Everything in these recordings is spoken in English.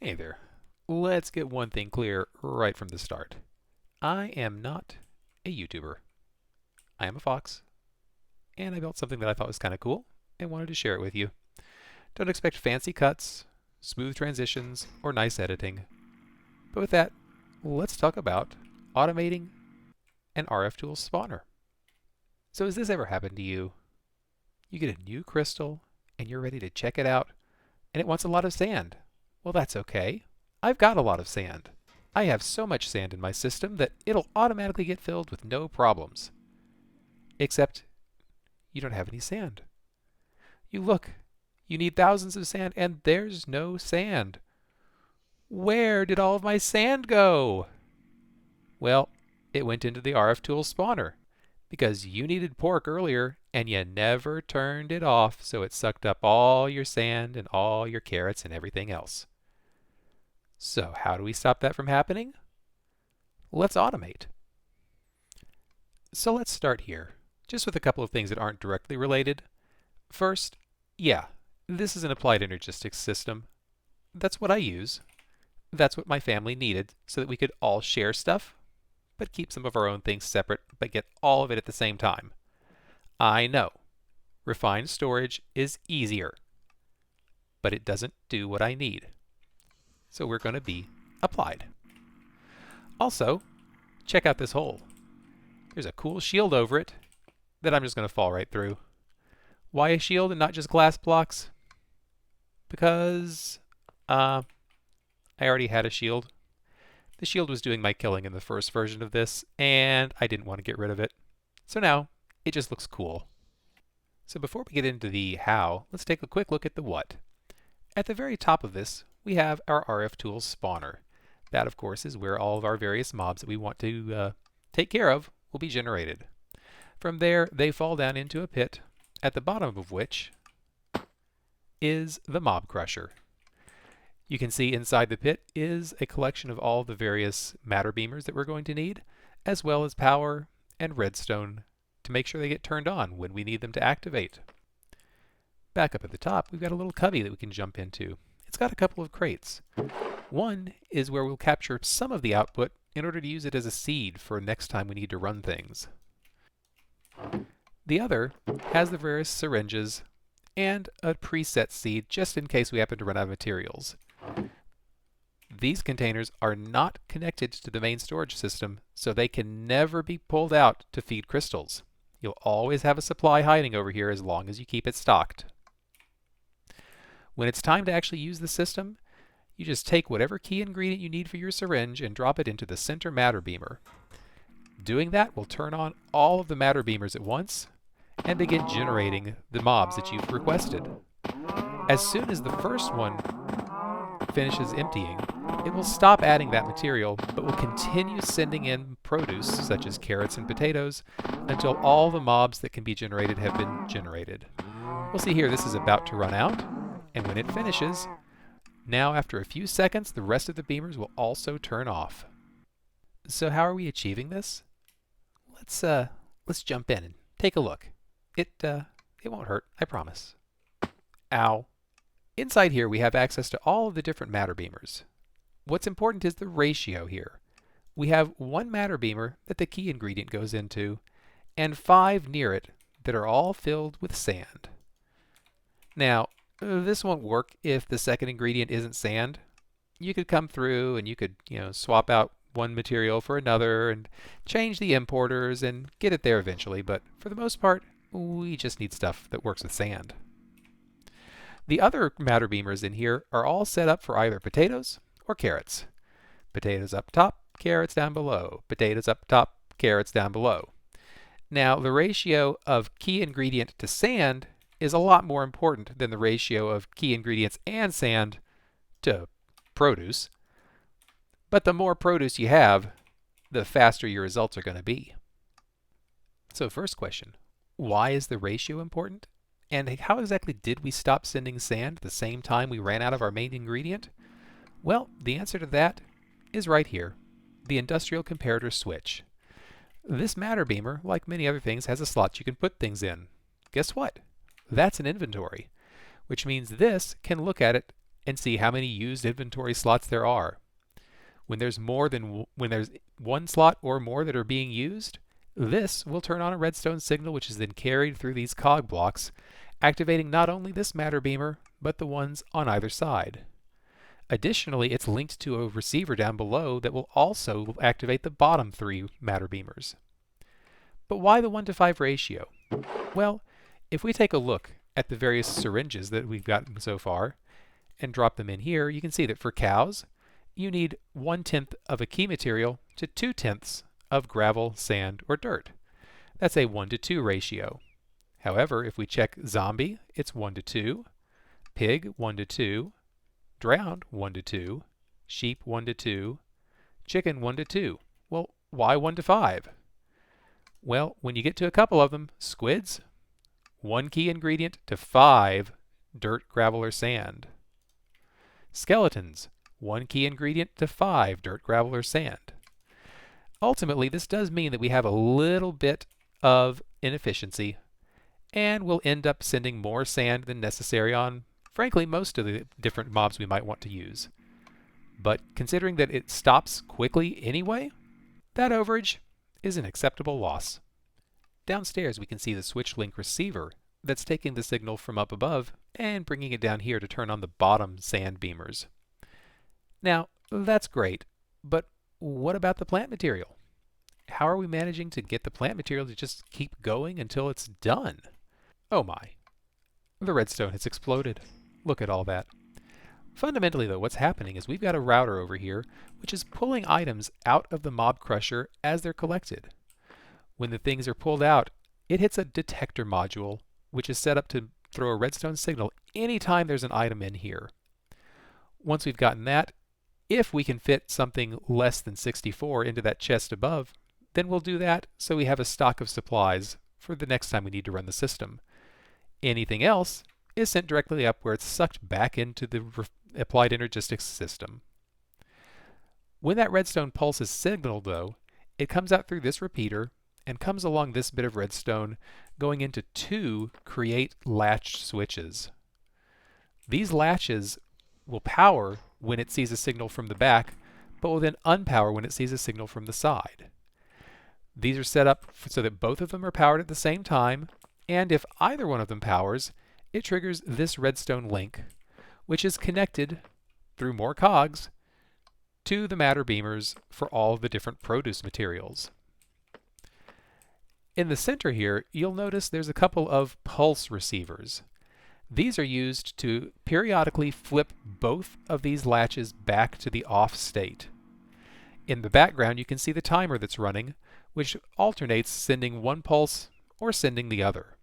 Hey there. Let's get one thing clear right from the start. I am not a YouTuber. I am a fox, and I built something that I thought was kind of cool and wanted to share it with you. Don't expect fancy cuts, smooth transitions, or nice editing. But with that, let's talk about automating an RF tool spawner. So has this ever happened to you? You get a new crystal, and you're ready to check it out, and it wants a lot of sand. Well, that's okay. I've got a lot of sand. I have so much sand in my system that it'll automatically get filled with no problems. Except you don't have any sand. You look, you need thousands of sand, and there's no sand. Where did all of my sand go? Well, it went into the RF tool spawner because you needed pork earlier and you never turned it off, so it sucked up all your sand and all your carrots and everything else. So how do we stop that from happening? Let's automate. So let's start here, just with a couple of things that aren't directly related. First, yeah, this is an applied energistics system. That's what I use. That's what my family needed so that we could all share stuff, but keep some of our own things separate, but get all of it at the same time. I know, refined storage is easier, but it doesn't do what I need. So we're going to be applied. Also, check out this hole. There's a cool shield over it that I'm just going to fall right through. Why a shield and not just glass blocks? Because I already had a shield. The shield was doing my killing in the first version of this, and I didn't want to get rid of it. So now, it just looks cool. So before we get into the how, let's take a quick look at the what. At the very top of this, we have our RF Tools spawner. That, of course, is where all of our various mobs that we want to take care of will be generated. From there, they fall down into a pit, at the bottom of which is the mob crusher. You can see inside the pit is a collection of all the various matter beamers that we're going to need, as well as power and redstone to make sure they get turned on when we need them to activate. Back up at the top, we've got a little cubby that we can jump into. It's got a couple of crates. One is where we'll capture some of the output in order to use it as a seed for next time we need to run things. The other has the various syringes and a preset seed just in case we happen to run out of materials. These containers are not connected to the main storage system, so they can never be pulled out to feed crystals. You'll always have a supply hiding over here as long as you keep it stocked. When it's time to actually use the system, you just take whatever key ingredient you need for your syringe and drop it into the center matter beamer. Doing that will turn on all of the matter beamers at once and begin generating the mobs that you've requested. As soon as the first one finishes emptying, it will stop adding that material, but will continue sending in produce, such as carrots and potatoes, until all the mobs that can be generated have been generated. We'll see here this is about to run out, and when it finishes, now after a few seconds, the rest of the beamers will also turn off. So how are we achieving this? Let's jump in and take a look. It won't hurt, I promise. Ow. Inside here we have access to all of the different matter beamers. What's important is the ratio here. We have one matter beamer that the key ingredient goes into, and 5 near it that are all filled with sand. Now, this won't work if the second ingredient isn't sand. You could come through and you could, swap out one material for another and change the importers and get it there eventually, but for the most part, we just need stuff that works with sand. The other matter beamers in here are all set up for either potatoes or carrots. Potatoes up top, carrots down below. Potatoes up top, carrots down below. Now, the ratio of key ingredient to sand is a lot more important than the ratio of key ingredients and sand to produce. But the more produce you have, the faster your results are going to be. So first question, why is the ratio important? And how exactly did we stop sending sand the same time we ran out of our main ingredient? Well, the answer to that is right here, the industrial comparator switch. This matter beamer, like many other things, has a slot you can put things in. Guess what? That's an inventory, which means this can look at it and see how many used inventory slots there are. When there's one slot or more that are being used, this will turn on a redstone signal which is then carried through these cog blocks, activating not only this matter beamer, but the ones on either side. Additionally, it's linked to a receiver down below that will also activate the bottom 3 matter beamers. But why the 1:5 ratio? Well, if we take a look at the various syringes that we've gotten so far and drop them in here, you can see that for cows, you need 1/10 of a key material to 2/10 of gravel, sand, or dirt. That's a 1:2 ratio. However, if we check zombie, it's 1:2, pig 1:2, drowned 1:2, sheep 1:2, chicken 1:2. Well, why 1:5? Well, when you get to a couple of them, squids, 1 key ingredient to 5 dirt, gravel, or sand. Skeletons, 1 key ingredient to 5 dirt, gravel, or sand. Ultimately, this does mean that we have a little bit of inefficiency, and we'll end up sending more sand than necessary on, frankly, most of the different mobs we might want to use. But considering that it stops quickly anyway, that overage is an acceptable loss. Downstairs we can see the switch link receiver that's taking the signal from up above and bringing it down here to turn on the bottom sand beamers. Now, that's great, but what about the plant material? How are we managing to get the plant material to just keep going until it's done? Oh my, the redstone has exploded. Look at all that. Fundamentally though, what's happening is we've got a router over here which is pulling items out of the mob crusher as they're collected. When the things are pulled out, it hits a detector module which is set up to throw a redstone signal anytime there's an item in here. Once we've gotten that, if we can fit something less than 64 into that chest above, then we'll do that so we have a stock of supplies for the next time we need to run the system. Anything else is sent directly up where it's sucked back into the applied energistics system. When that redstone pulse is signaled though, it comes out through this repeater and comes along this bit of redstone going into 2 create latched switches. These latches will power when it sees a signal from the back, but will then unpower when it sees a signal from the side. These are set up so that both of them are powered at the same time, and if either one of them powers, it triggers this redstone link, which is connected through more cogs to the matter beamers for all of the different produce materials. In the center here, you'll notice there's a couple of pulse receivers. These are used to periodically flip both of these latches back to the off state. In the background, you can see the timer that's running, which alternates sending one pulse or sending the other.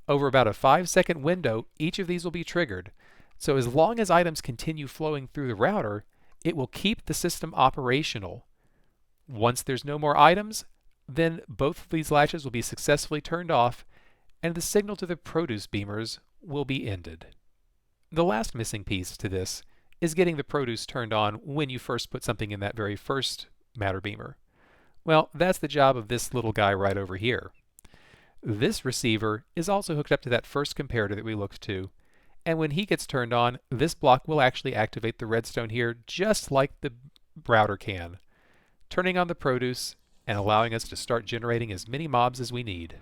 Over about a 5-second window, each of these will be triggered, so as long as items continue flowing through the router, it will keep the system operational. Once there's no more items, then both of these latches will be successfully turned off, and the signal to the produce beamers will be ended. The last missing piece to this is getting the produce turned on when you first put something in that very first matter beamer. Well, that's the job of this little guy right over here. This receiver is also hooked up to that first comparator that we looked to, and when he gets turned on, this block will actually activate the redstone here just like the router can, turning on the produce and allowing us to start generating as many mobs as we need.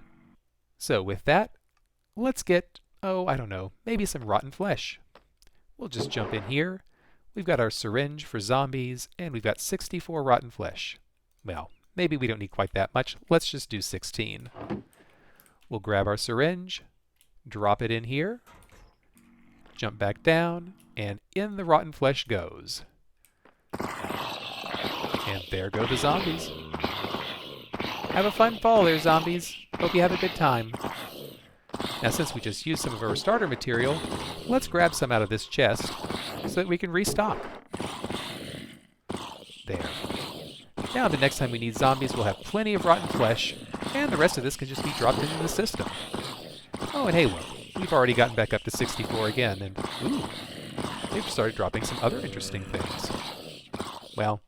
So with that, let's get, I don't know, maybe some rotten flesh. We'll just jump in here. We've got our syringe for zombies, and we've got 64 rotten flesh. Well, maybe we don't need quite that much. Let's just do 16. We'll grab our syringe, drop it in here, jump back down, and in the rotten flesh goes. And there go the zombies. Have a fun fall there, zombies. Hope you have a good time. Now, since we just used some of our starter material, let's grab some out of this chest so that we can restock. There. Now, the next time we need zombies, we'll have plenty of rotten flesh, and the rest of this can just be dropped into the system. Oh, and hey, look, we've already gotten back up to 64 again, and ooh, they've started dropping some other interesting things. Well,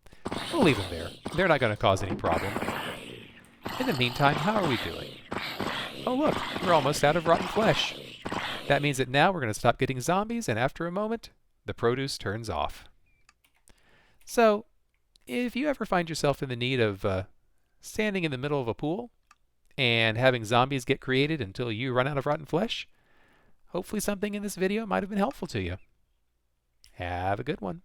we'll leave them there. They're not going to cause any problem. In the meantime, how are we doing? Oh look, we're almost out of rotten flesh. That means that now we're going to stop getting zombies, and after a moment, the produce turns off. So, if you ever find yourself in the need of standing in the middle of a pool and having zombies get created until you run out of rotten flesh, hopefully something in this video might have been helpful to you. Have a good one.